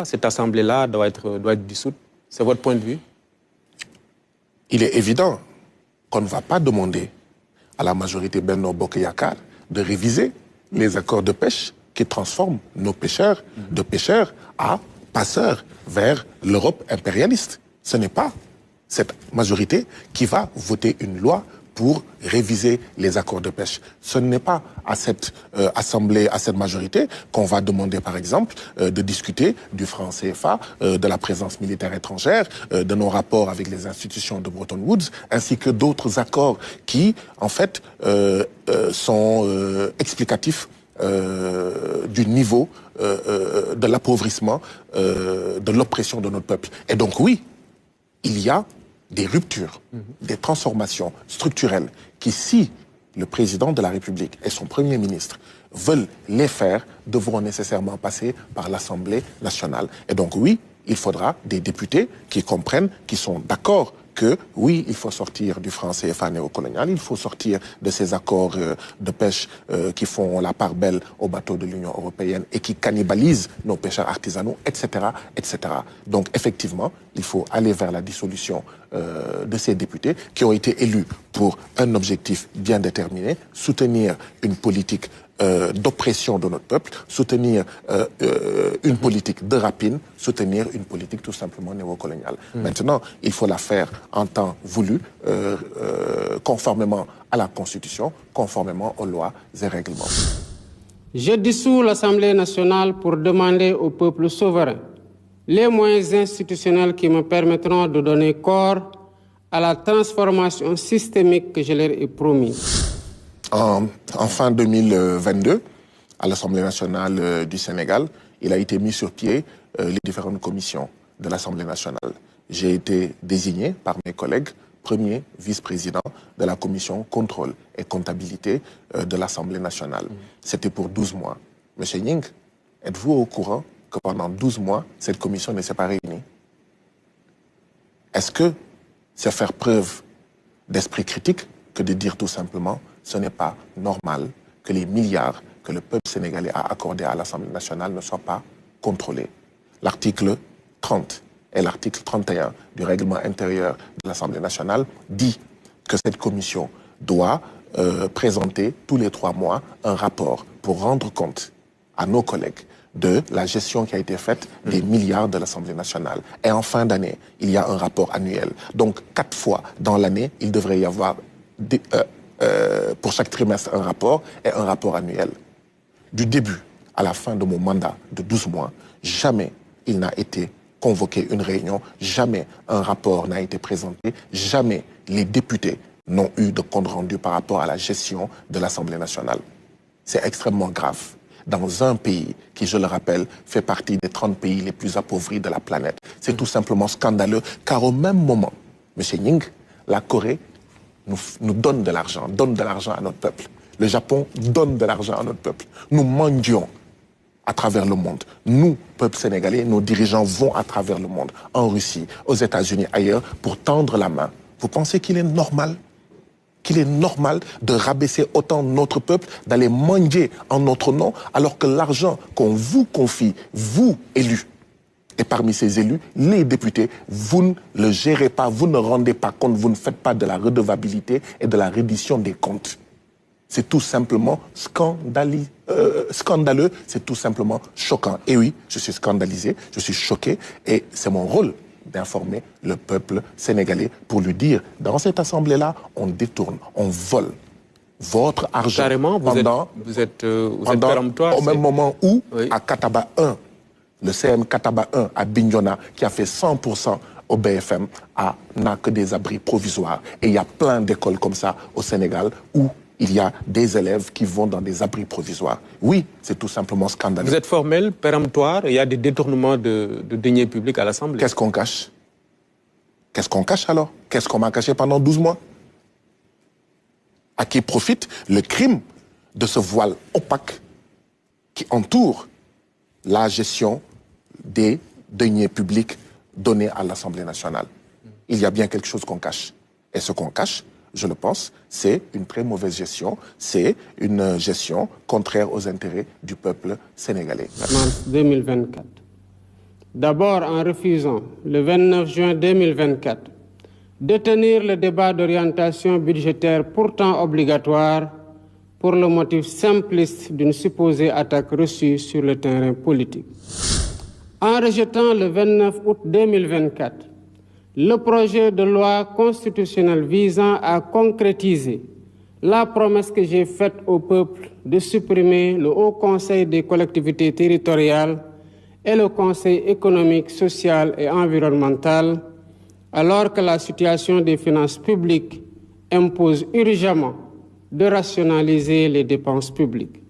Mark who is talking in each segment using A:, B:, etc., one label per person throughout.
A: cette assemblée-là doit être dissoute. C'est votre point de vue?
B: Il est évident qu'on ne va pas demander à la majorité Benno Bokk Yakaar de réviser les accords de pêche qui transforment nos pêcheurs de pêcheurs à passeurs vers l'Europe impérialiste. Ce n'est pas cette majorité qui va voter une loi pour réviser les accords de pêche. Ce n'est pas à cette assemblée, à cette majorité, qu'on va demander, par exemple, de discuter du franc CFA, de la présence militaire étrangère, de nos rapports avec les institutions de Bretton Woods, ainsi que d'autres accords qui, en fait, sont explicatifs du niveau de l'appauvrissement, de l'oppression de notre peuple. Et donc oui, il y a des ruptures, des transformations structurelles qui, si le président de la République et son Premier ministre veulent les faire, devront nécessairement passer par l'Assemblée nationale. Et donc oui, il faudra des députés qui comprennent, qui sont d'accord que oui, il faut sortir du franc CFA néocolonial, il faut sortir de ces accords de pêche qui font la part belle aux bateaux de l'Union européenne et qui cannibalisent nos pêcheurs artisanaux, etc., etc. Donc effectivement, il faut aller vers la dissolution de ces députés qui ont été élus pour un objectif bien déterminé, soutenir une politique d'oppression de notre peuple, soutenir une politique de rapine, soutenir une politique tout simplement néocoloniale. Maintenant, il faut la faire en temps voulu, conformément à la Constitution, conformément aux lois et règlements.
C: Je dissous l'Assemblée nationale pour demander au peuple souverain les moyens institutionnels qui me permettront de donner corps à la transformation systémique que je leur ai promise.
B: En fin 2022, à l'Assemblée nationale du Sénégal, il a été mis sur pied les différentes commissions de l'Assemblée nationale. J'ai été désigné par mes collègues premier vice-président de la commission contrôle et comptabilité de l'Assemblée nationale. C'était pour 12 mois. Monsieur Nying, êtes-vous au courant que pendant 12 mois, cette commission ne s'est pas réunie? Est-ce que c'est faire preuve d'esprit critique que de dire tout simplement ce n'est pas normal que les milliards que le peuple sénégalais a accordés à l'Assemblée nationale ne soient pas contrôlés? L'article 30 et l'article 31 du règlement intérieur de l'Assemblée nationale dit que cette commission doit présenter tous les 3 mois un rapport pour rendre compte à nos collègues de la gestion qui a été faite des milliards de l'Assemblée nationale. Et en fin d'année, il y a un rapport annuel. Donc 4 fois dans l'année, il devrait y avoir pour chaque trimestre un rapport et un rapport annuel. Du début à la fin de mon mandat de 12 mois, jamais il n'a été convoqué une réunion, jamais un rapport n'a été présenté, jamais les députés n'ont eu de compte rendu par rapport à la gestion de l'Assemblée nationale. C'est extrêmement grave. Dans un pays qui, je le rappelle, fait partie des 30 pays les plus appauvris de la planète. C'est tout simplement scandaleux, car au même moment, M. Nying, la Corée nous donne de l'argent à notre peuple. Le Japon donne de l'argent à notre peuple. Nous mendions à travers le monde. Nous, peuple sénégalais, nos dirigeants vont à travers le monde, en Russie, aux États-Unis, ailleurs, pour tendre la main. Vous pensez qu'il est normal de rabaisser autant notre peuple, d'aller mendier en notre nom, alors que l'argent qu'on vous confie, vous, élus, et parmi ces élus, les députés, vous ne le gérez pas, vous ne rendez pas compte, vous ne faites pas de la redevabilité et de la reddition des comptes. C'est tout simplement scandaleux, c'est tout simplement choquant. Et oui, je suis scandalisé, je suis choqué, et c'est mon rôle d'informer le peuple sénégalais pour lui dire, dans cette assemblée-là, on détourne, on vole votre argent.
A: Carrément, vous êtes péremptoire.
B: Au même moment où, oui, à Kataba 1, le CM Kataba 1 à Bignona, qui a fait 100% au BFM, n'a que des abris provisoires. Et il y a plein d'écoles comme ça au Sénégal où il y a des élèves qui vont dans des abris provisoires. Oui, c'est tout simplement scandaleux.
A: Vous êtes formel, péremptoire, il y a des détournements de deniers publics à l'Assemblée.
B: Qu'est-ce qu'on cache? Qu'est-ce qu'on cache alors? Qu'est-ce qu'on m'a caché pendant 12 mois? À qui profite le crime de ce voile opaque qui entoure la gestion des deniers publics donnés à l'Assemblée nationale? Il y a bien quelque chose qu'on cache. Et ce qu'on cache, je le pense, c'est une très mauvaise gestion, c'est une gestion contraire aux intérêts du peuple sénégalais.
C: Mars 2024. D'abord en refusant, le 29 juin 2024, de tenir le débat d'orientation budgétaire pourtant obligatoire pour le motif simpliste d'une supposée attaque reçue sur le terrain politique. En rejetant le 29 août 2024, le projet de loi constitutionnelle visant à concrétiser la promesse que j'ai faite au peuple de supprimer le Haut Conseil des collectivités territoriales et le Conseil économique, social et environnemental, alors que la situation des finances publiques impose urgemment de rationaliser les dépenses publiques.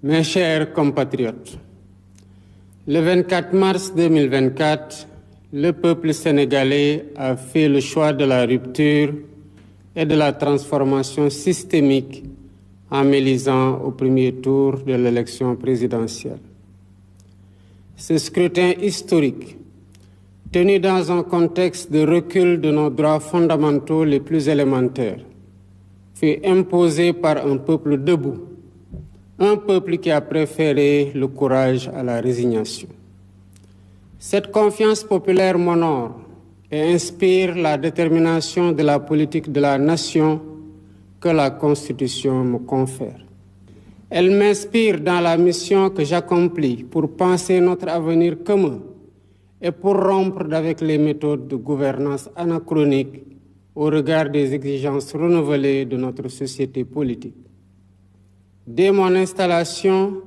C: Mes chers compatriotes, le 24 mars 2024, le peuple sénégalais a fait le choix de la rupture et de la transformation systémique en m'élisant au premier tour de l'élection présidentielle. Ce scrutin historique, tenu dans un contexte de recul de nos droits fondamentaux les plus élémentaires, fut imposé par un peuple debout, un peuple qui a préféré le courage à la résignation. Cette confiance populaire m'honore et inspire la détermination de la politique de la nation que la Constitution me confère. Elle m'inspire dans la mission que j'accomplis pour penser notre avenir commun et pour rompre avec les méthodes de gouvernance anachroniques au regard des exigences renouvelées de notre société politique. Dès mon installation,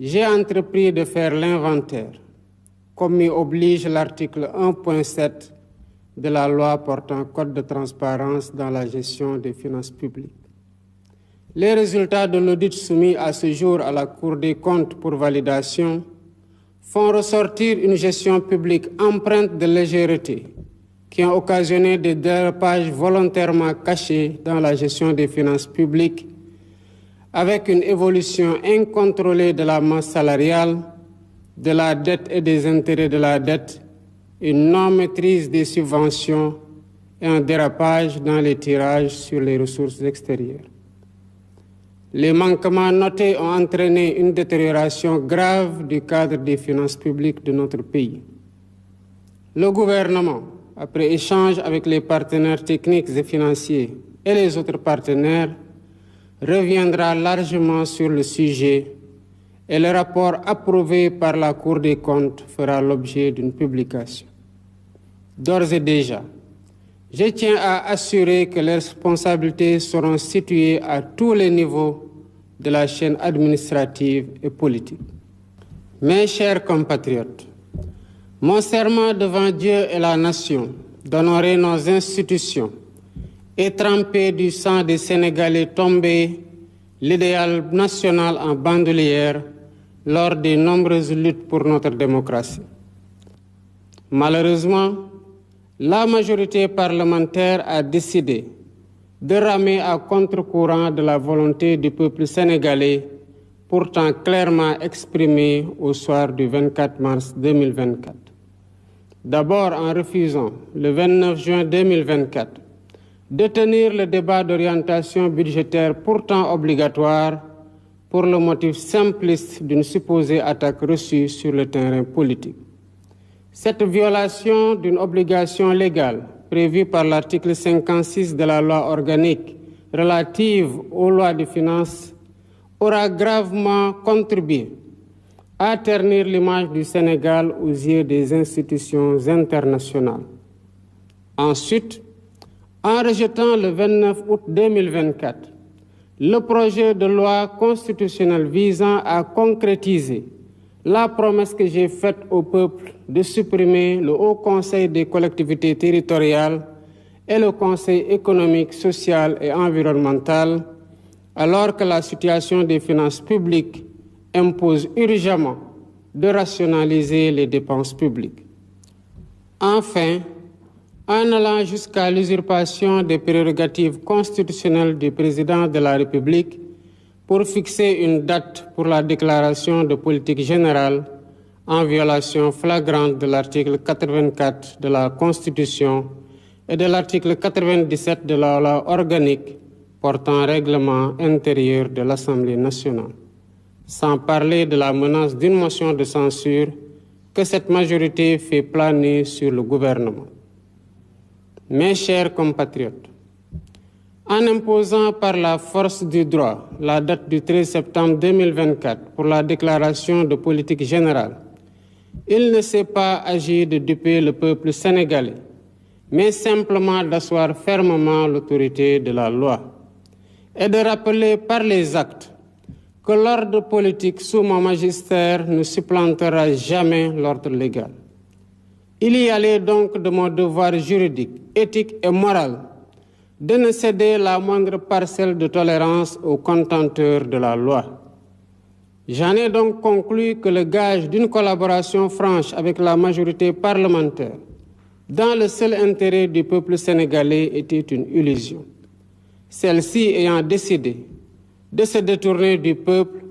C: j'ai entrepris de faire l'inventaire, comme m'y oblige l'article 1.7 de la loi portant code de transparence dans la gestion des finances publiques. Les résultats de l'audit soumis à ce jour à la Cour des comptes pour validation font ressortir une gestion publique empreinte de légèreté qui ont occasionné des dérapages volontairement cachés dans la gestion des finances publiques, avec une évolution incontrôlée de la masse salariale, de la dette et des intérêts de la dette, une non-maîtrise des subventions et un dérapage dans les tirages sur les ressources extérieures. Les manquements notés ont entraîné une détérioration grave du cadre des finances publiques de notre pays. Le gouvernement, après échange avec les partenaires techniques et financiers et les autres partenaires, reviendra largement sur le sujet et le rapport approuvé par la Cour des comptes fera l'objet d'une publication. D'ores et déjà, je tiens à assurer que les responsabilités seront situées à tous les niveaux de la chaîne administrative et politique. Mes chers compatriotes, mon serment devant Dieu et la nation d'honorer nos institutions et tremper du sang des Sénégalais tombés l'idéal national en bandoulière lors des nombreuses luttes pour notre démocratie. Malheureusement, la majorité parlementaire a décidé de ramer à contre-courant de la volonté du peuple sénégalais, pourtant clairement exprimée au soir du 24 mars 2024. D'abord en refusant, le 29 juin 2024, de tenir le débat d'orientation budgétaire pourtant obligatoire pour le motif simpliste d'une supposée attaque reçue sur le terrain politique. Cette violation d'une obligation légale prévue par l'article 56 de la loi organique relative aux lois de finances aura gravement contribué à ternir l'image du Sénégal aux yeux des institutions internationales. Ensuite, en rejetant le 29 août 2024 le projet de loi constitutionnelle visant à concrétiser la promesse que j'ai faite au peuple de supprimer le Haut Conseil des collectivités territoriales et le Conseil économique, social et environnemental, alors que la situation des finances publiques impose urgemment de rationaliser les dépenses publiques. Enfin, en allant jusqu'à l'usurpation des prérogatives constitutionnelles du président de la République pour fixer une date pour la déclaration de politique générale en violation flagrante de l'article 84 de la Constitution et de l'article 97 de la loi organique portant règlement intérieur de l'Assemblée nationale. sans parler de la menace d'une motion de censure que cette majorité fait planer sur le gouvernement. Mes chers compatriotes, en imposant par la force du droit la date du 13 septembre 2024 pour la déclaration de politique générale, il ne s'est pas agi de duper le peuple sénégalais, mais simplement d'asseoir fermement l'autorité de la loi et de rappeler par les actes que l'ordre politique sous mon magistère ne supplantera jamais l'ordre légal. Il y allait donc de mon devoir juridique, éthique et moral de ne céder la moindre parcelle de tolérance aux contenteurs de la loi. J'en ai donc conclu que le gage d'une collaboration franche avec la majorité parlementaire dans le seul intérêt du peuple sénégalais était une illusion. Celle-ci ayant décidé de se détourner du peuple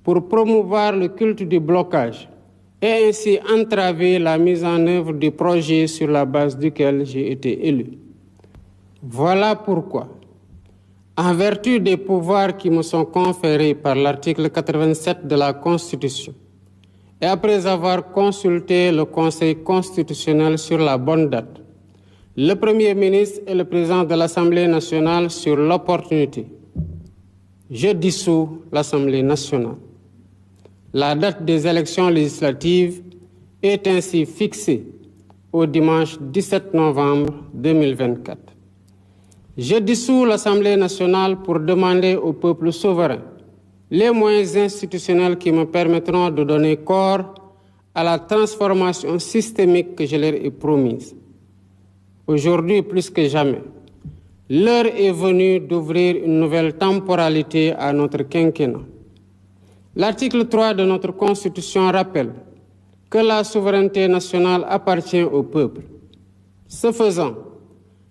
C: pour promouvoir le culte du blocage et ainsi entraver la mise en œuvre du projet sur la base duquel j'ai été élu. Voilà pourquoi, en vertu des pouvoirs qui me sont conférés par l'article 87 de la Constitution, et après avoir consulté le Conseil constitutionnel sur la bonne date, le Premier ministre et le Président de l'Assemblée nationale sur l'opportunité, je dissous l'Assemblée nationale. La date des élections législatives est ainsi fixée au dimanche 17 novembre 2024. Je dissous l'Assemblée nationale pour demander au peuple souverain les moyens institutionnels qui me permettront de donner corps à la transformation systémique que je leur ai promise. Aujourd'hui, plus que jamais, l'heure est venue d'ouvrir une nouvelle temporalité à notre quinquennat. L'article 3 de notre Constitution rappelle que la souveraineté nationale appartient au peuple. Ce faisant,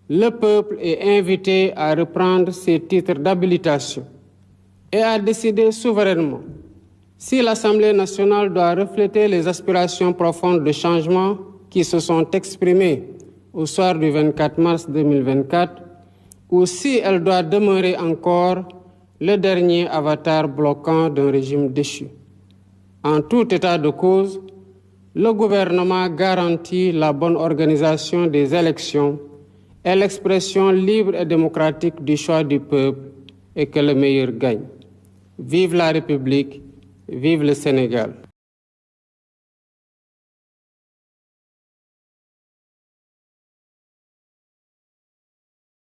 C: le peuple est invité à reprendre ses titres d'habilitation et à décider souverainement si l'Assemblée nationale doit refléter les aspirations profondes de changement qui se sont exprimées au soir du 24 mars 2024 ou si elle doit demeurer encore le dernier avatar bloquant d'un régime déchu. En tout état de cause, le gouvernement garantit la bonne organisation des élections et l'expression libre et démocratique du choix du peuple et que le meilleur gagne. Vive la République, vive le Sénégal.